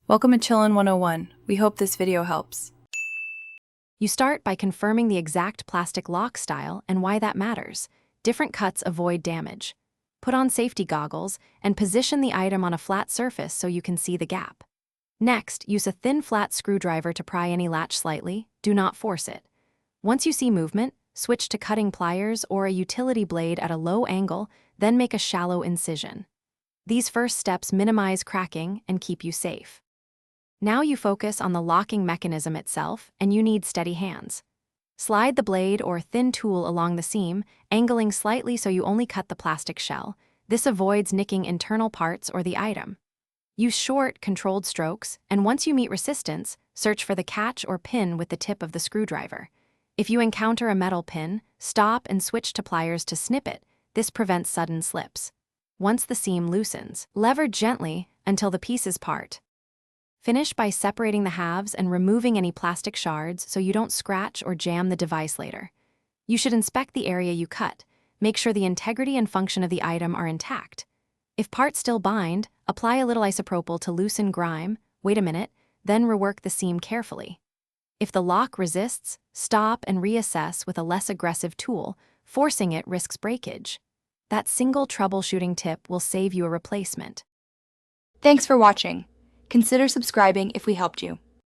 Welcome to Chillin' 101. We hope this video helps. You start by confirming the exact plastic lock style and why that matters. Different cuts avoid damage. Put on safety goggles and position the item on a flat surface so you can see the gap. Next, use a thin flat screwdriver to pry any latch slightly. Do not force it. Once you see movement, switch to cutting pliers or a utility blade at a low angle, then make a shallow incision. These first steps minimize cracking and keep you safe. Now you focus on the locking mechanism itself, and you need steady hands. Slide the blade or thin tool along the seam, angling slightly so you only cut the plastic shell. This avoids nicking internal parts or the item. Use short, controlled strokes, and once you meet resistance, search for the catch or pin with the tip of the screwdriver. If you encounter a metal pin, stop and switch to pliers to snip it. This prevents sudden slips. Once the seam loosens, lever gently until the pieces part. Finish by separating the halves and removing any plastic shards so you don't scratch or jam the device later. You should inspect the area you cut. Make sure the integrity and function of the item are intact. If parts still bind, apply a little isopropyl to loosen grime, wait a minute, then rework the seam carefully. If the lock resists, stop and reassess with a less aggressive tool. Forcing it risks breakage. That single troubleshooting tip will save you a replacement. Thanks for watching. Consider subscribing if we helped you.